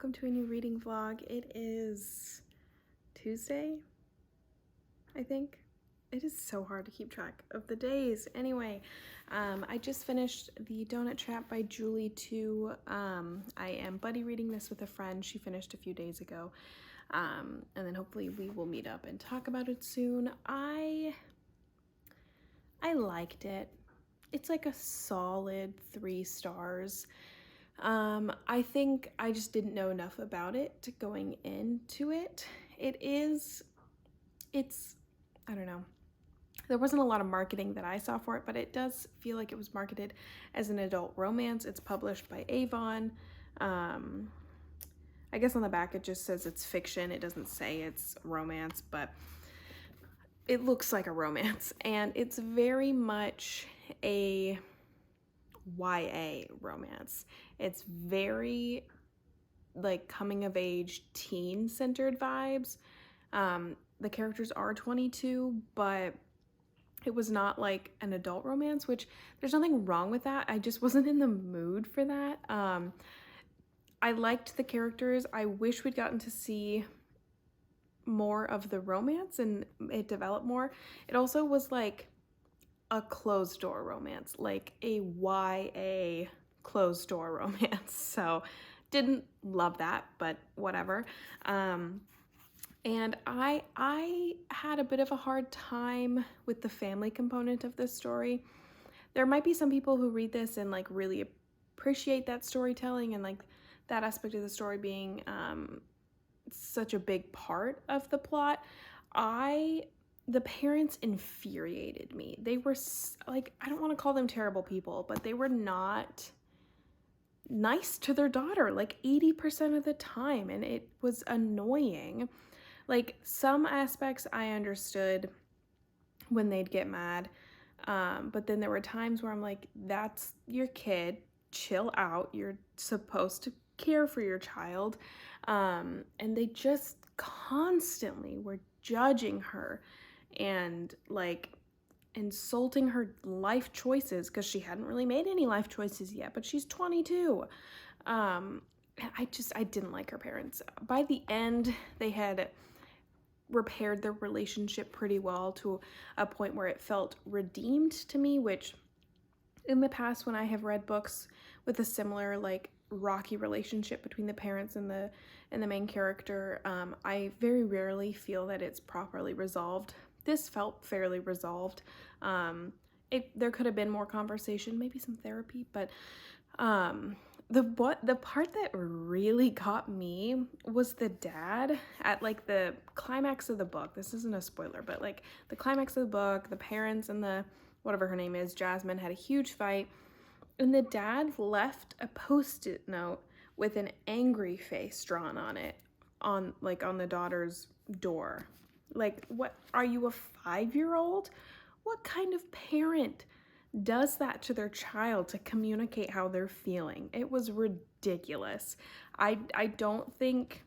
welcome to a new reading vlog. It is Tuesday, I think. It is so hard to keep track of the days. Anyway, I just finished The Donut Trap by Julie Tu. I am buddy reading this with a friend. She finished a few days ago. And then hopefully we will meet up and talk about it soon. I liked it. It's like a solid 3 stars. I think I just didn't know enough about it going into it. It's, I don't know. There wasn't a lot of marketing that I saw for it, but it does feel like it was marketed as an adult romance. It's published by Avon. I guess on the back it just says it's fiction. It doesn't say it's romance, but it looks like a romance. And it's very much a YA romance. It's very like coming of age teen centered vibes. The characters are 22, but it was not like an adult romance, which there's nothing wrong with that. I just wasn't in the mood for that. I liked the characters. I wish we'd gotten to see more of the romance and it developed more. It also was like a closed door romance, like a YA closed door romance. So didn't love that, but whatever. And I had a bit of a hard time with the family component of this story. There might be some people who read this and like really appreciate that storytelling and like that aspect of the story being such a big part of the plot. The parents infuriated me. They were like, I don't want to call them terrible people, but they were not nice to their daughter like 80% of the time, and it was annoying. Like some aspects I understood when they'd get mad, but then there were times where I'm like, that's your kid, chill out, you're supposed to care for your child. And they just constantly were judging her and like insulting her life choices because she hadn't really made any life choices yet, but she's 22. I didn't like her parents. By the end, they had repaired their relationship pretty well to a point where it felt redeemed to me, which in the past when I have read books with a similar like rocky relationship between the parents and the main character, I very rarely feel that it's properly resolved. This felt fairly resolved. There could have been more conversation, maybe some therapy, but the part that really got me was the dad at like the climax of the book. This isn't a spoiler, but like the climax of the book, the parents and the whatever her name is, Jasmine, had a huge fight, and the dad left a post-it note with an angry face drawn on it on the daughter's door. Like, what, are you a 5-year-old? What kind of parent does that to their child to communicate how they're feeling? It was ridiculous. I just don't think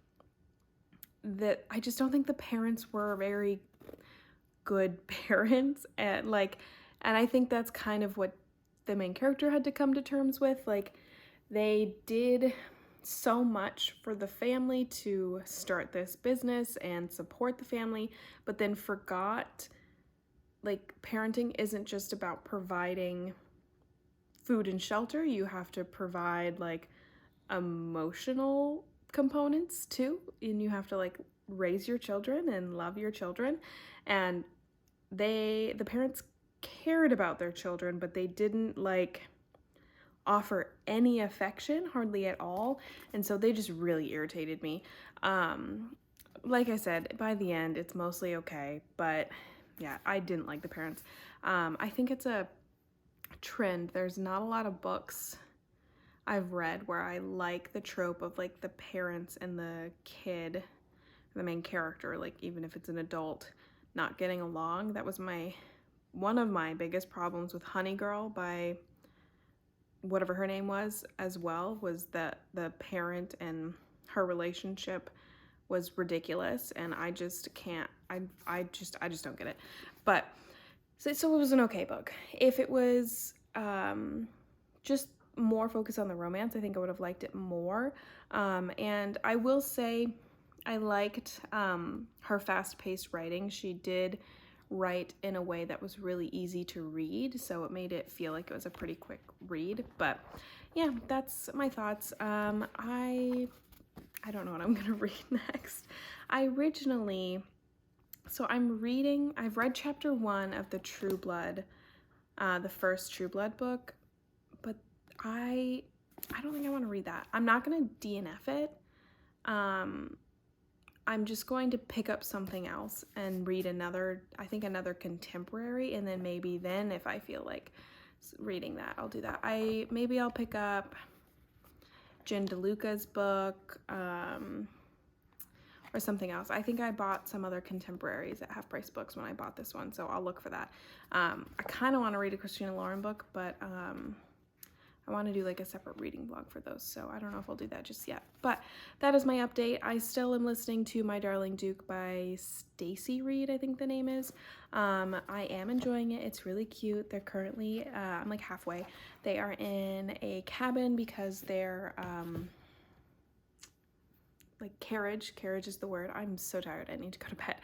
the parents were very good parents, and I think that's kind of what the main character had to come to terms with. Like, they did so much for the family to start this business and support the family, but then forgot like parenting isn't just about providing food and shelter. You have to provide like emotional components too, and you have to like raise your children and love your children. And the parents cared about their children, but they didn't like offer any affection, hardly at all. And so they just really irritated me. Like I said, by the end, it's mostly okay, but yeah, I didn't like the parents. I think it's a trend. There's not a lot of books I've read where I like the trope of like the parents and the kid, the main character, like even if it's an adult, not getting along. That was one of my biggest problems with Honey Girl by whatever her name was as well, was that the parent and her relationship was ridiculous, and I just can't, I just don't get it. But so it was an okay book. If it was just more focus on the romance. I think I would have liked it more. And I will say I liked her fast-paced writing. She did write in a way that was really easy to read, so it made it feel like it was a pretty quick read. But yeah, that's my thoughts. I don't know what I'm gonna read next. I've read chapter 1 of the True Blood, the first True Blood book, but I don't think I want to read that. I'm not gonna DNF it. I'm just going to pick up something else and read another contemporary, and then maybe if I feel like reading that, I'll do that. Maybe I'll pick up Jen DeLuca's book, or something else. I think I bought some other contemporaries at Half Price Books when I bought this one, so I'll look for that. I kind of want to read a Christina Lauren book, but I want to do like a separate reading blog for those, so I don't know if I'll do that just yet. But that is my update. I still am listening to My Darling Duke by Stacy Reed, I think the name is. I am enjoying it. It's really cute. They're currently, I'm like halfway. They are in a cabin because they're, like carriage is the word. I'm so tired. I need to go to bed.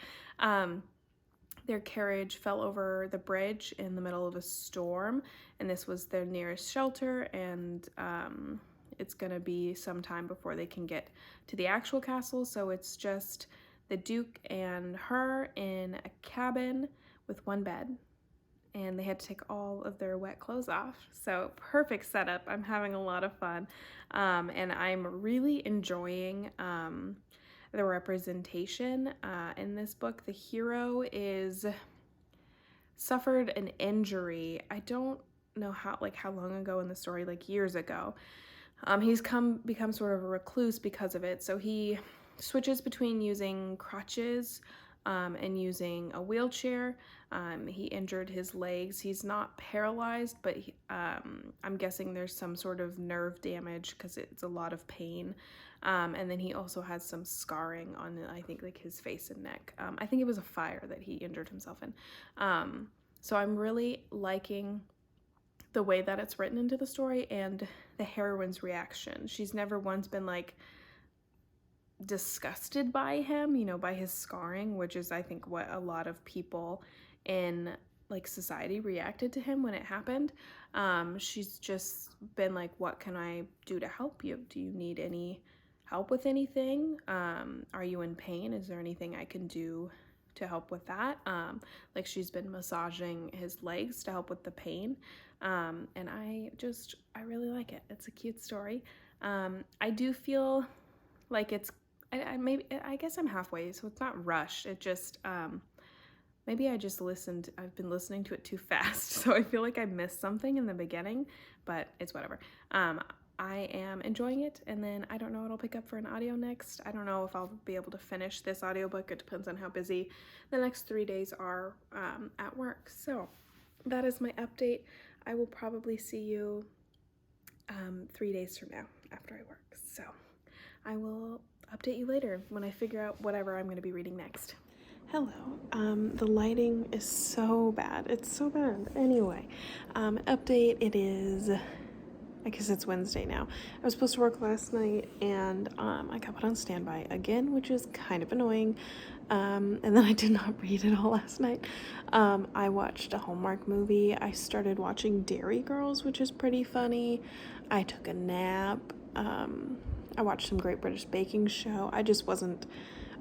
Their carriage fell over the bridge in the middle of a storm, and this was their nearest shelter, and it's gonna be some time before they can get to the actual castle, so it's just the Duke and her in a cabin with one bed, and they had to take all of their wet clothes off. So perfect setup. I'm having a lot of fun, and I'm really enjoying the representation in this book. The hero suffered an injury. I don't know how long ago in the story, like years ago. He's become sort of a recluse because of it. So he switches between using crutches and using a wheelchair. He injured his legs. He's not paralyzed, but I'm guessing there's some sort of nerve damage because it's a lot of pain. And then he also has some scarring on, I think, like his face and neck. I think it was a fire that he injured himself in. So I'm really liking the way that it's written into the story and the heroine's reaction. She's never once been like disgusted by him, by his scarring, which is I think what a lot of people in like society reacted to him when it happened. She's just been like, what can I do to help you? Do you need any help with anything? Are you in pain? Is there anything I can do to help with that? Like she's been massaging his legs to help with the pain. And I really like it. It's a cute story. I do feel like I guess I'm halfway, so it's not rushed. It just, maybe I've been listening to it too fast, so I feel like I missed something in the beginning, but it's whatever. I am enjoying it, and then I don't know what I'll pick up for an audio next. I don't know if I'll be able to finish this audiobook. It depends on how busy the next 3 days are at work. So that is my update. I will probably see you 3 days from now after I work. So I will update you later when I figure out whatever I'm going to be reading next. Hello. The lighting is so bad. It's so bad. Anyway, update. It is, I guess it's Wednesday now. I was supposed to work last night, and I got put on standby again, which is kind of annoying. And then I did not read it all last night. I watched a Hallmark movie. I started watching Dairy Girls, which is pretty funny. I took a nap. I watched some Great British Baking Show. I just wasn't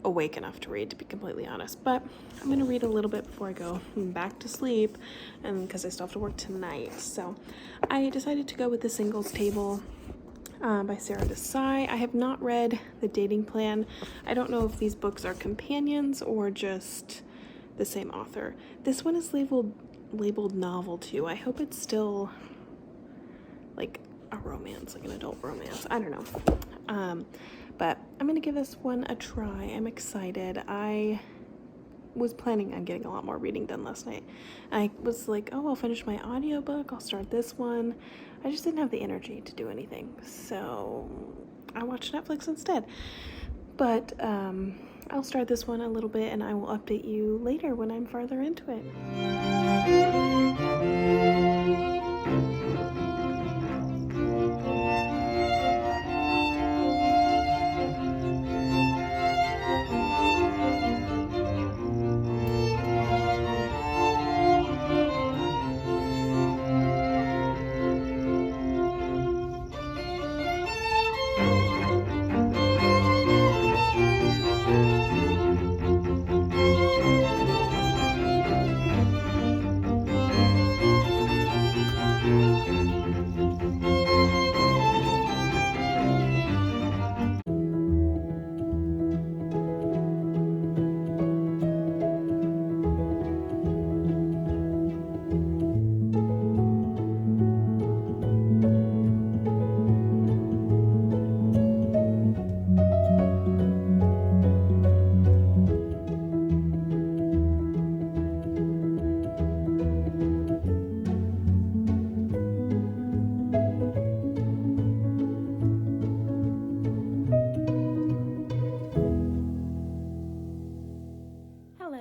awake enough to read, to be completely honest, but I'm gonna read a little bit before I go back to sleep, and because I still have to work tonight. So I decided to go with The Singles Table by Sarah Desai. I have not read The Dating Plan. I don't know if these books are companions or just the same author. This one is labeled novel too. I hope it's still like a romance, like an adult romance. I don't know. But I'm gonna give this one a try. I'm excited. I was planning on getting a lot more reading done last night. I was like, oh, I'll finish my audiobook. I'll start this one. I just didn't have the energy to do anything. So I watched Netflix instead. But I'll start this one a little bit, and I will update you later when I'm farther into it.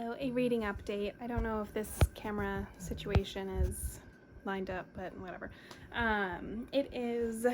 So a reading update. I don't know if this camera situation is lined up, but whatever. It is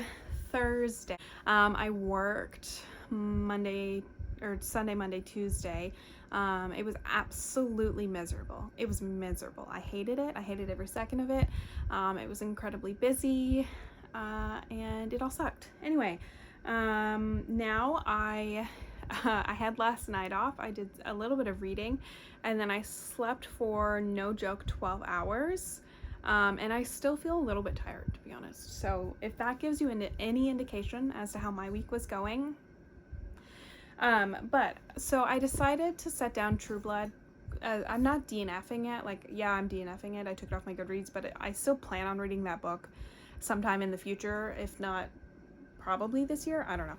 Thursday. I worked Monday or Sunday, Monday, Tuesday. It was absolutely miserable. It was miserable. I hated it. I hated every second of it. It was incredibly busy, and it all sucked. Anyway, now I had last night off. I did a little bit of reading, and then I slept for, no joke, 12 hours. And I still feel a little bit tired, to be honest. So if that gives you any indication as to how my week was going. But so I decided to set down True Blood. I'm not DNFing it. Like, yeah, I'm DNFing it. I took it off my Goodreads, but I still plan on reading that book sometime in the future. If not, probably this year. I don't know.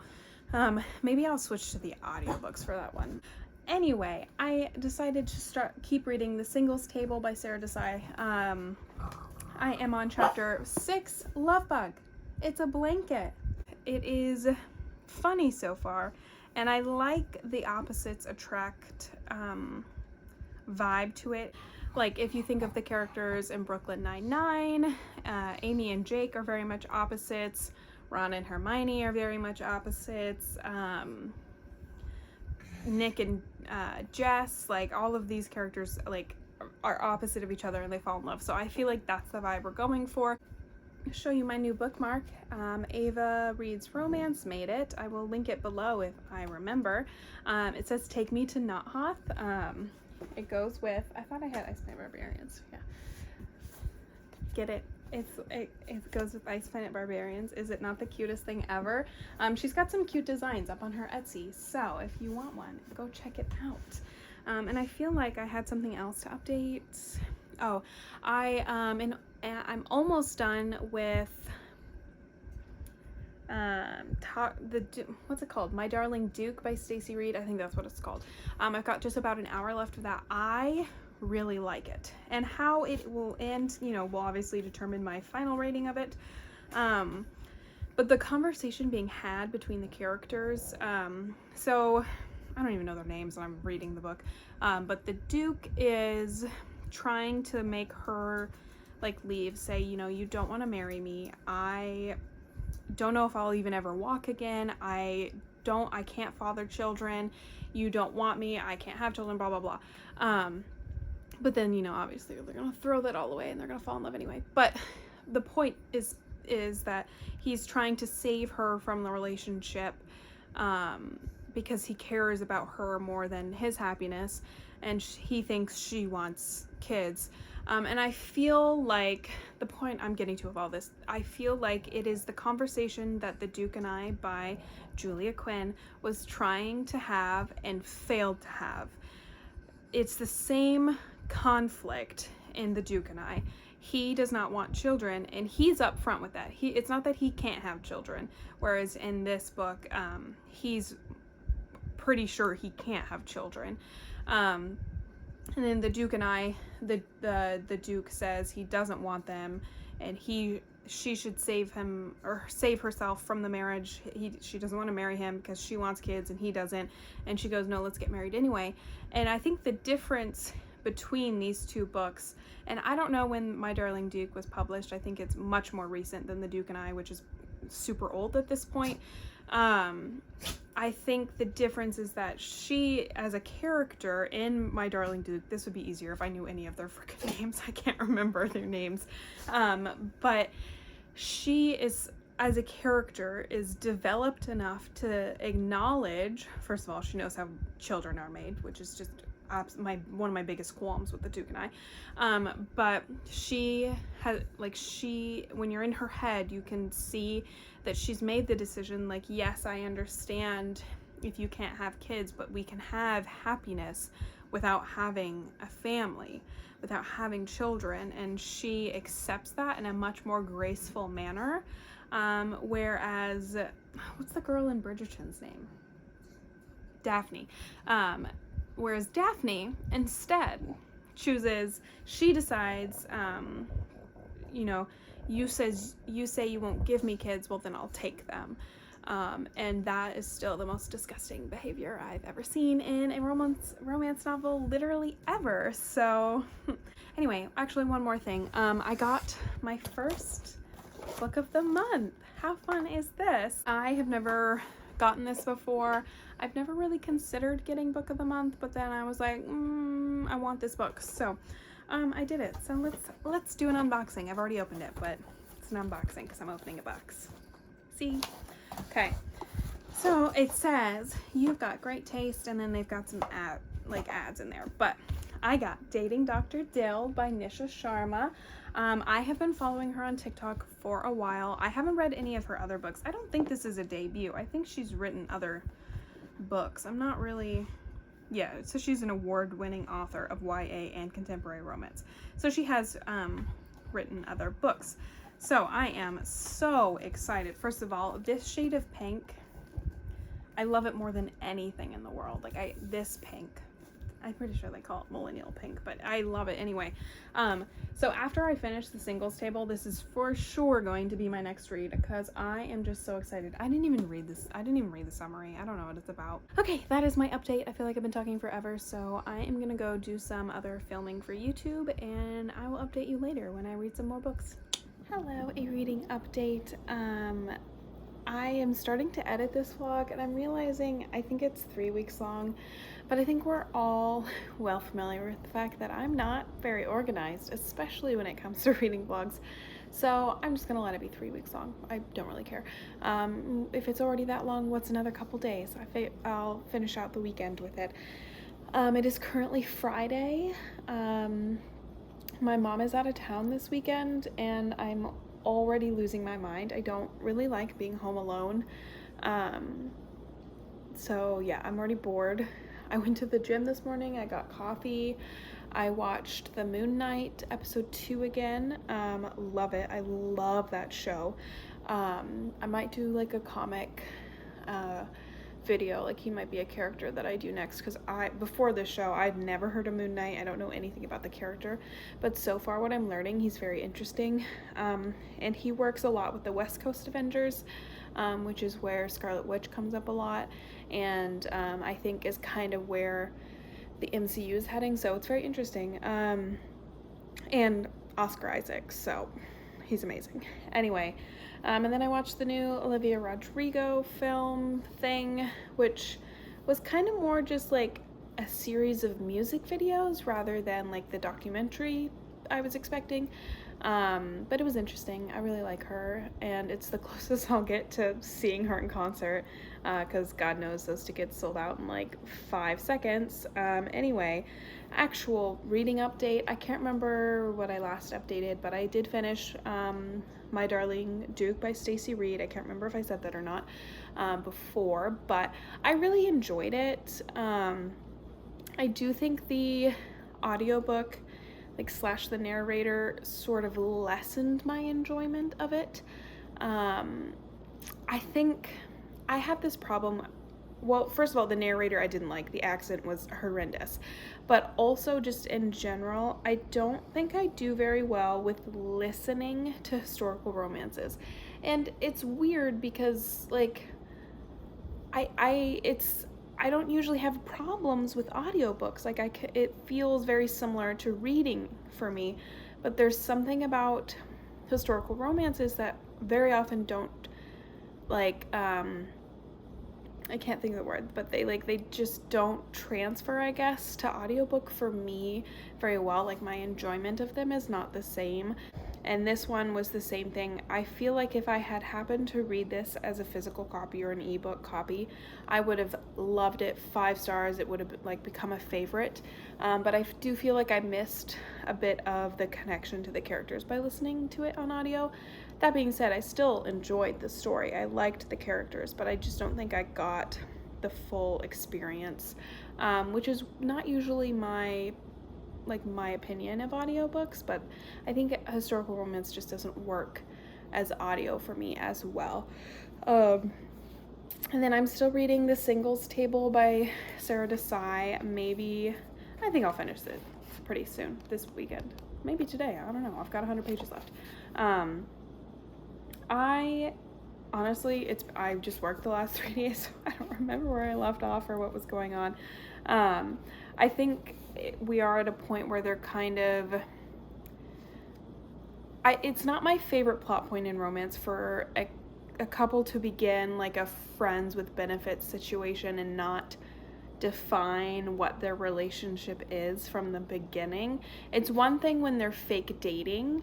Maybe I'll switch to the audiobooks for that one. Anyway, I decided to keep reading The Singles Table by Sarah Desai. I am on chapter 6, Love Bug. It's a blanket. It is funny so far, and I like the opposites attract vibe to it. Like, if you think of the characters in Brooklyn Nine-Nine, Amy and Jake are very much opposites. Ron and Hermione are very much opposites. Nick and Jess, like, all of these characters, like, are opposite of each other and they fall in love. So I feel like that's the vibe we're going for. I'll show you my new bookmark. Ava Reads Romance made it. I will link it below if I remember. It says Take Me to Nothoth. It goes with, I thought I had Ice Planet Barbarians. Yeah. Get it? It goes with Ice Planet Barbarians. Is it not the cutest thing ever? She's got some cute designs up on her Etsy, so if you want one, go check it out. And I feel like I had something else to update. Oh, I'm almost done with what's it called? My Darling Duke by Stacy Reid. I think that's what it's called. I've got just about an hour left of that. I really like it, and how it will end, you know, will obviously determine my final rating of it. But the conversation being had between the characters, so I don't even know their names and I'm reading the book, but the Duke is trying to make her, like, leave, say, you know, you don't want to marry me, I don't know if I'll even ever walk again, I can't father children, you don't want me, I can't have children, blah blah blah. But then, you know, obviously they're gonna throw that all away and they're gonna fall in love anyway. But the point is that he's trying to save her from the relationship, because he cares about her more than his happiness, and he thinks she wants kids. And I feel like the point I'm getting to with all this, I feel like it is the conversation that The Duke and I by Julia Quinn was trying to have and failed to have. It's the same conflict in The Duke and I. He does not want children, and he's upfront with that. It's not that he can't have children, whereas in this book, he's pretty sure he can't have children. And then The Duke and I, the Duke says he doesn't want them, and she should save him or save herself from the marriage. She doesn't want to marry him because she wants kids and he doesn't, and she goes, no, let's get married anyway. And I think the difference between these two books, and I don't know when My Darling Duke was published, I think it's much more recent than The Duke and I, which is super old at this point. I think the difference is that she, as a character in My Darling Duke, this would be easier if I knew any of their freaking names, I can't remember their names, but she is, as a character, is developed enough to acknowledge, first of all, she knows how children are made, which is just one of my biggest qualms with The Duke and I, but she has, like, when you're in her head, you can see that she's made the decision, like, yes, I understand if you can't have kids, but we can have happiness without having a family, without having children, and she accepts that in a much more graceful manner, whereas, what's the girl in Bridgerton's name? Daphne. Whereas Daphne instead she decides, you know, you say you won't give me kids, well then I'll take them. And that is still the most disgusting behavior I've ever seen in a romance novel, literally ever. So anyway, actually one more thing. I got my first book of the month. How fun is this? I have never gotten this before. I've never really considered getting book of the month, but then I was like, I want this book. So I did it. So let's do an unboxing. I've already opened it, but it's an unboxing because I'm opening a box. See? Okay. So it says you've got great taste, and then they've got some ads in there. But I got Dating Dr. Dill by Nisha Sharma. I have been following her on TikTok for a while. I haven't read any of her other books. I don't think this is a debut. I think she's written other books. I'm not really... Yeah, so she's an award-winning author of YA and contemporary romance. So she has written other books. So I am so excited. First of all, this shade of pink, I love it more than anything in the world. Like this pink, I'm pretty sure they call it millennial pink, but I love it anyway. So after I finish the singles table, this is for sure going to be my next read because I am just so excited. I didn't even read the summary. I don't know what it's about. Okay, that is my update. I feel like I've been talking forever, so I am gonna go do some other filming for YouTube, and I will update you later when I read some more books. Hello, a reading update. I am starting to edit this vlog, and I'm realizing I think it's 3 weeks long, but I think we're all well familiar with the fact that I'm not very organized, especially when it comes to reading vlogs. So I'm just gonna let it be 3 weeks long. I don't really care. If it's already that long, what's another couple days? I'll finish out the weekend with it. It is currently Friday. My mom is out of town this weekend, and I'm already losing my mind. I don't really like being home alone. So yeah, I'm already bored. I went to the gym this morning. I got coffee. I watched the Moon Knight episode 2 again. Love it. I love that show. I might do like a comic video, like he might be a character that I do next, because before this show I'd never heard of Moon Knight. I don't know anything about the character, but so far what I'm learning, he's very interesting, and he works a lot with the West Coast Avengers, which is where Scarlet Witch comes up a lot, and I think is kind of where the MCU is heading, so it's very interesting. And Oscar Isaac, so he's amazing. Anyway, and then I watched the new Olivia Rodrigo film thing, which was kind of more just like a series of music videos rather than like the documentary I was expecting. But it was interesting. I really like her, and it's the closest I'll get to seeing her in concert, because God knows those tickets sold out in like 5 seconds. Anyway, actual reading update. I can't remember what I last updated, but I did finish My Darling Duke by Stacey Reid. I can't remember if I said that or not before, but I really enjoyed it. I do think the audiobook / the narrator sort of lessened my enjoyment of it. I think I have this problem. Well, first of all, the narrator I didn't like. The accent was horrendous. But also just in general, I don't think I do very well with listening to historical romances. And it's weird because like I don't usually have problems with audiobooks. Like it feels very similar to reading for me, but there's something about historical romances that very often don't like I can't think of the word, but they just don't transfer, I guess, to audiobook for me very well. Like my enjoyment of them is not the same. And this one was the same thing. I feel like if I had happened to read this as a physical copy or an ebook copy, I would have loved it 5 stars. It would have like become a favorite. But I do feel like I missed a bit of the connection to the characters by listening to it on audio. That being said, I still enjoyed the story. I liked the characters, but I just don't think I got the full experience, which is not usually my opinion of audiobooks, but I think historical romance just doesn't work as audio for me as well. And then I'm still reading The Singles Table by Sarah Desai. I think I'll finish it pretty soon, this weekend. Maybe today, I don't know. I've got 100 pages left. I honestly, I just worked the last 3 days, so I don't remember where I left off or what was going on. I think we are at a point where they're kind of, it's not my favorite plot point in romance for a couple to begin like a friends with benefits situation and not define what their relationship is from the beginning. It's one thing when they're fake dating,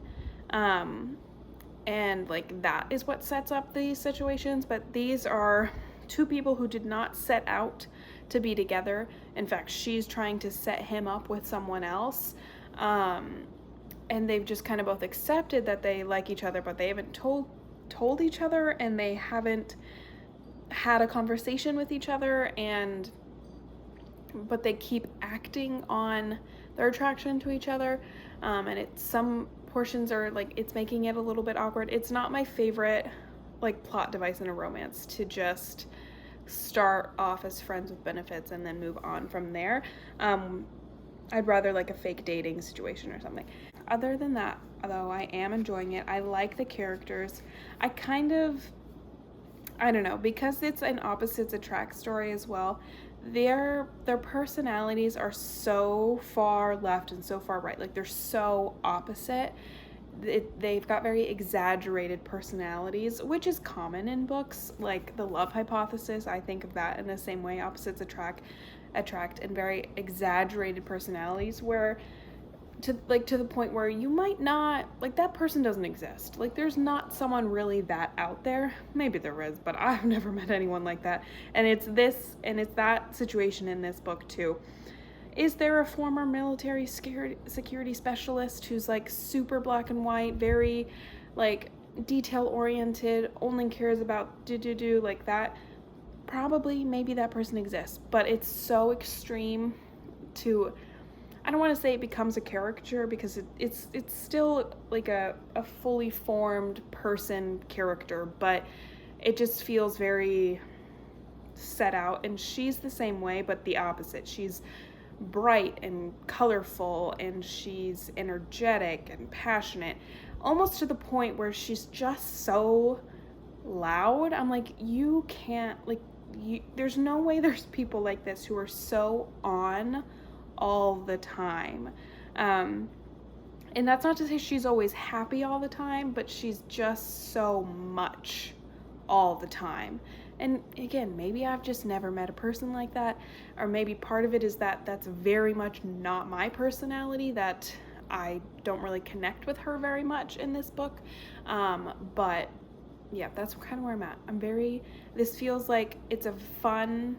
and like that is what sets up these situations, but these are two people who did not set out to be together. In fact, she's trying to set him up with someone else. And they've just kind of both accepted that they like each other, but they haven't told each other, and they haven't had a conversation with each other, but they keep acting on their attraction to each other, and some portions are like, it's making it a little bit awkward. It's not my favorite like plot device in a romance to just start off as friends with benefits and then move on from there. I'd rather like a fake dating situation or something. Other than that, though, I am enjoying it. I like the characters. I don't know, because it's an opposites attract story as well. Their personalities are so far left and so far right. Like, they're so opposite. They've got very exaggerated personalities, which is common in books like The Love Hypothesis. I think of that in the same way. Opposites attract, and very exaggerated personalities where to the point where you might not, like, that person doesn't exist. Like, there's not someone really that out there. Maybe there is, but I've never met anyone like that. And it's that situation in this book too. Is there a former military security specialist who's like super black and white, very like detail oriented, only cares about like that? Probably, maybe that person exists, but it's so extreme to, I don't want to say it becomes a caricature, because it's still like a fully formed person character, but it just feels very set out. And she's the same way, but the opposite. She's bright and colorful, and she's energetic and passionate, almost to the point where she's just so loud. I'm like, you can't, like, there's no way there's people like this who are so on all the time. And that's not to say she's always happy all the time, but she's just so much all the time. And again, maybe I've just never met a person like that, or maybe part of it is that that's very much not my personality, that I don't really connect with her very much in this book. But yeah, that's kind of where I'm at. This feels like it's a fun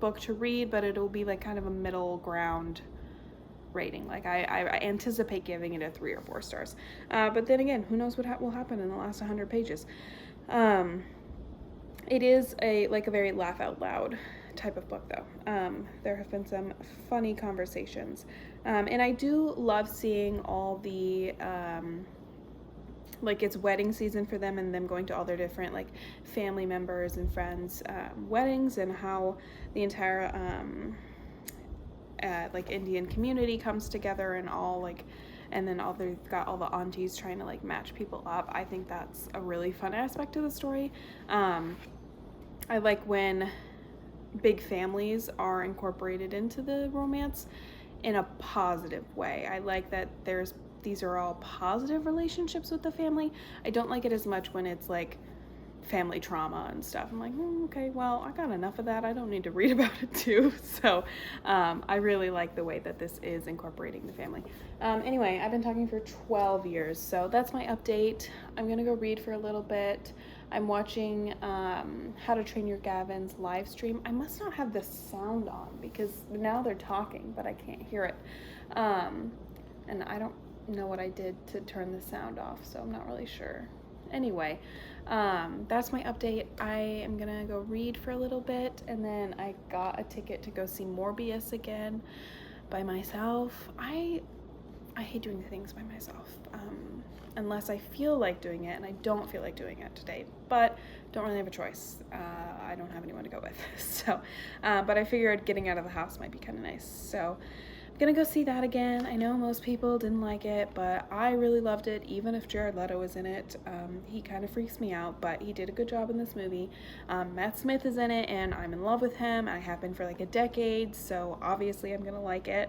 book to read, but it'll be like kind of a middle ground rating. Like, I anticipate giving it a 3 or 4 stars. But then again, who knows what will happen in the last 100 pages. It is a very laugh out loud type of book, though. There have been some funny conversations. And I do love seeing all the, like, it's wedding season for them, and them going to all their different, like, family members and friends' weddings, and how the entire, like, Indian community comes together, and all, like, and then they've got all the aunties trying to, like, match people up. I think that's a really fun aspect of the story. I like when big families are incorporated into the romance in a positive way. I like that these are all positive relationships with the family. I don't like it as much when it's like family trauma and stuff. I'm like, okay, well, I got enough of that. I don't need to read about it too. So I really like the way that this is incorporating the family. Anyway, I've been talking for 12 years, so that's my update. I'm gonna go read for a little bit. I'm watching How to Train Your Gavin's live stream. I must not have the sound on, because now they're talking, but I can't hear it. And I don't know what I did to turn the sound off, so I'm not really sure. Anyway, that's my update. I am gonna go read for a little bit, and then I got a ticket to go see Morbius again by myself. I hate doing things by myself, unless I feel like doing it, and I don't feel like doing it today, but don't really have a choice. I don't have anyone to go with. So, but I figured getting out of the house might be kind of nice. So gonna go see that again. I know most people didn't like it, but I really loved it, even if Jared Leto was in it. He kind of freaks me out, but he did a good job in this movie. Matt Smith is in it, and I'm in love with him. I have been for like a decade, so obviously I'm gonna like it.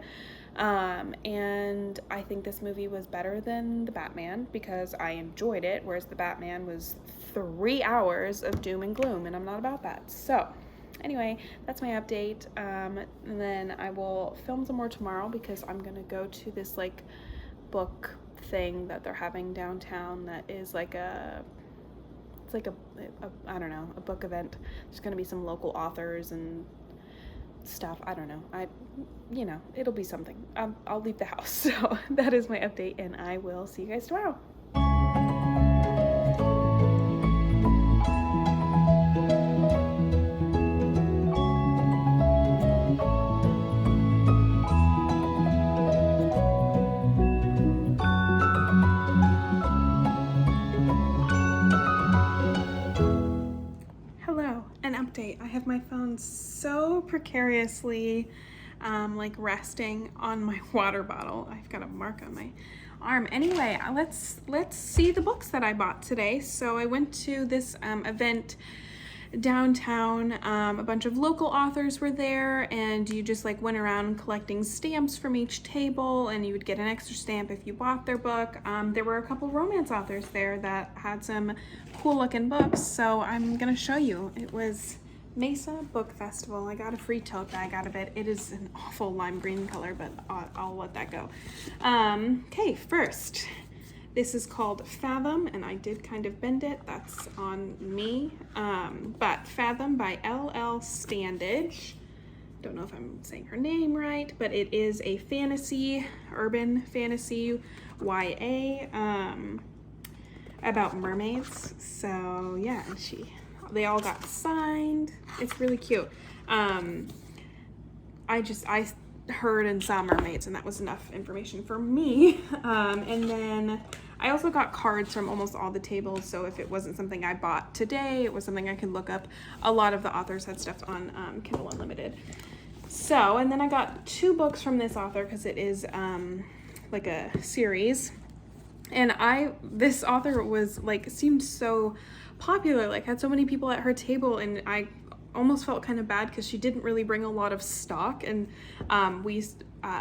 And I think this movie was better than The Batman because I enjoyed it, whereas The Batman was 3 hours of doom and gloom, and I'm not about that. So anyway, that's my update. And then I will film some more tomorrow because I'm gonna go to this like book thing that they're having downtown that is like it's like a I don't know, a book event. There's gonna be some local authors and stuff. I don't know. It'll be something. I'll leave the house. So that is my update, and I will see you guys tomorrow. Hello, an update. I have my phone so precariously like resting on my water bottle. I've got a mark on my arm. Anyway, let's see the books that I bought today. So I went to this event downtown. A bunch of local authors were there, and you just like went around collecting stamps from each table, and you would get an extra stamp if you bought their book. There were a couple romance authors there that had some cool looking books, so I'm gonna show you. It was Mesa Book Festival. I got a free tote bag out of it. It is an awful lime green color, but I'll let that go. Okay, first, this is called Fathom, and I did kind of bend it. That's on me. But Fathom by L.L. Standage. Don't know if I'm saying her name right, but it is a fantasy, urban fantasy YA about mermaids. So yeah, and they all got signed. It's really cute. I heard and saw mermaids, and that was enough information for me. And then I also got cards from almost all the tables, so if it wasn't something I bought today, it was something I could look up. A lot of the authors had stuff on Kindle Unlimited. So, and then I got 2 books from this author because it is like a series. And this author was like, seemed so popular, like had so many people at her table, and I almost felt kind of bad because she didn't really bring a lot of stock. And we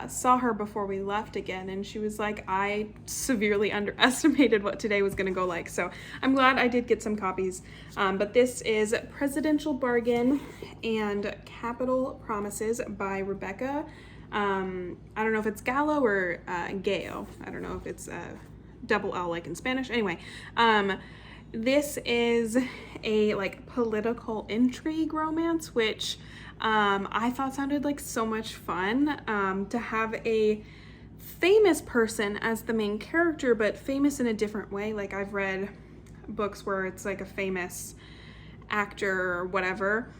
saw her before we left again, and she was like, I severely underestimated what today was going to go like. So I'm glad I did get some copies. But this is Presidential Bargain and Capital Promises by Rebecca. I don't know if it's Gallo or Gao. I don't know if it's double L like in Spanish. Anyway, this is a like political intrigue romance, which I thought sounded like so much fun. To have a famous person as the main character, but famous in a different way. Like I've read books where it's like a famous actor or whatever,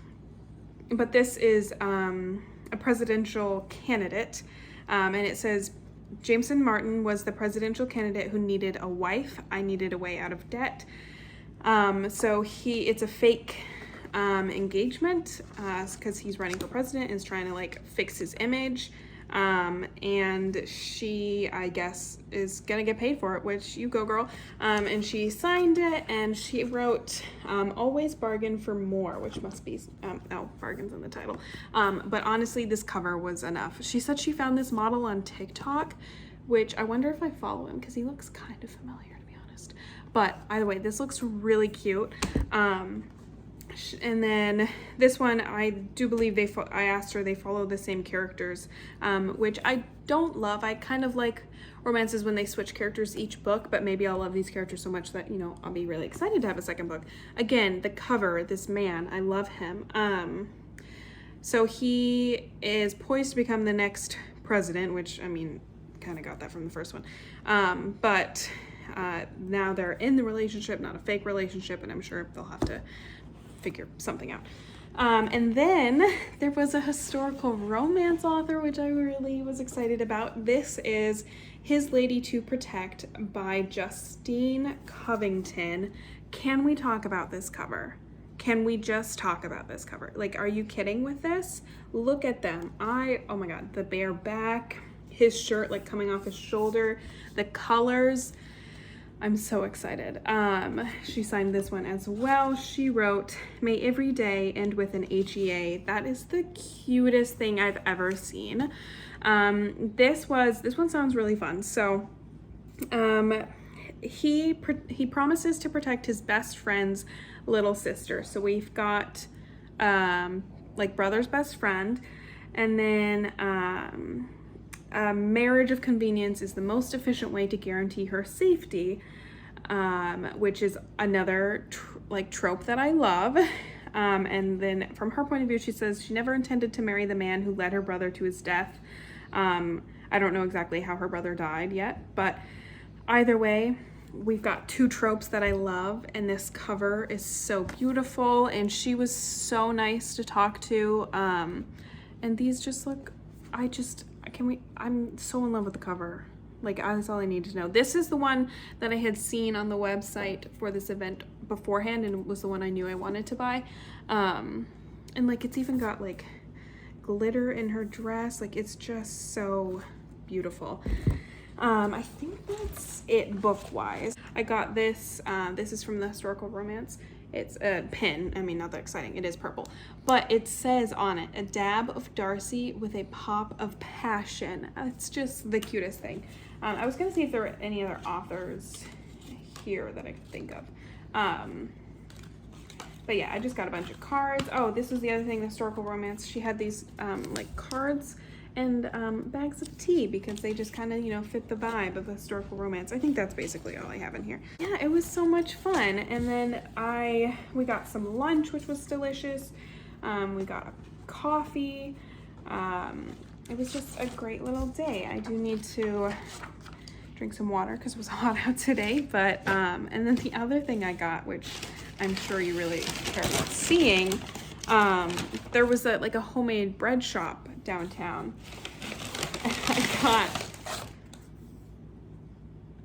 but this is a presidential candidate, and it says, Jameson Martin was the presidential candidate who needed a wife. I needed a way out of debt. So it's a fake engagement because he's running for president and is trying to like fix his image. And she, I guess, is gonna get paid for it, which you go, girl. And she signed it, and she wrote always bargain for more, which must be bargains in the title. But honestly, this cover was enough. She said she found this model on TikTok, which I wonder if I follow him because he looks kind of familiar, to be honest. But either way, this looks really cute. And then this one, I do believe I asked her, they follow the same characters, which I don't love. I kind of like romances when they switch characters each book, but maybe I'll love these characters so much that, I'll be really excited to have a second book. Again, the cover, this man, I love him. So he is poised to become the next president, which, I mean, kind of got that from the first one. But now they're in the relationship, not a fake relationship, and I'm sure they'll have to figure something out. And then there was a historical romance author, which I really was excited about. This is His Lady to Protect by Justine Covington. Can we talk about this cover? Can we just talk about this cover? Like, are you kidding with this? Look at them. Oh my God, the bare back. his shirt like coming off his shoulder, the colors. I'm so excited. She signed this one as well. She wrote, "May every day end with an HEA." That is the cutest thing I've ever seen. This one sounds really fun. So he promises to protect his best friend's little sister. So we've got like brother's best friend, and then a marriage of convenience is the most efficient way to guarantee her safety, which is another like trope that I love. And then from her point of view, she says she never intended to marry the man who led her brother to his death. I don't know exactly how her brother died yet, but either way, we've got two tropes that I love, and this cover is so beautiful, and she was so nice to talk to. And these just look, I'm so in love with the cover. Like, that's all I need to know. This is the one that I had seen on the website for this event beforehand, and it was the one I knew I wanted to buy. And like, it's even got like glitter in her dress. Like, it's just so beautiful. I think that's it book-wise. I got this, this is from the Historical Romance. It's a pin. I mean, not that exciting. It is purple. But it says on it, "A dab of Darcy with a pop of passion." It's just the cutest thing. I was going to see if there were any other authors here that I could think of. But yeah, I just got a bunch of cards. Oh, this was the other thing, the Historical Romance. She had these like cards and bags of tea, because they just kind of, you know, fit the vibe of the Historical Romance. I think that's basically all I have in here. Yeah, it was so much fun. And then we got some lunch, which was delicious. We got a coffee. It was just a great little day. I do need to drink some water because it was hot out today. But and then the other thing I got, which I'm sure you really care about seeing, there was like a homemade bread shop downtown. And I got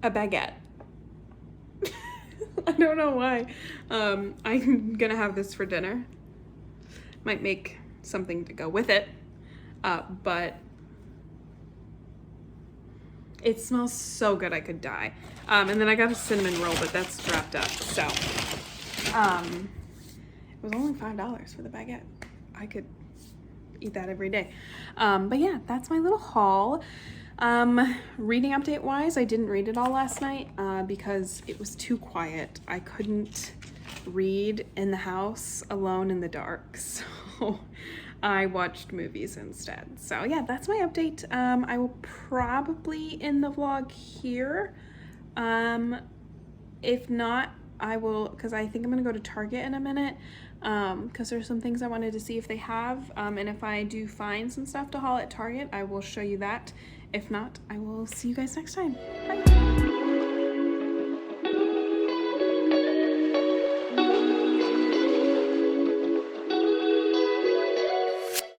a baguette. I don't know why. I'm gonna have this for dinner. Might make something to go with it, but it smells so good I could die. And then I got a cinnamon roll, but that's wrapped up. So it was only $5 for the baguette. I could eat that every day. But yeah, that's my little haul. Reading update wise, I didn't read it all last night because it was too quiet. I couldn't read in the house alone in the dark, so I watched movies instead. So yeah, that's my update. I will probably end the vlog here. If not, I will, because I think I'm gonna go to Target in a minute, because there's some things I wanted to see if they have, and if I do find some stuff to haul at Target, I will show you that. If not, I will see you guys next time. Bye.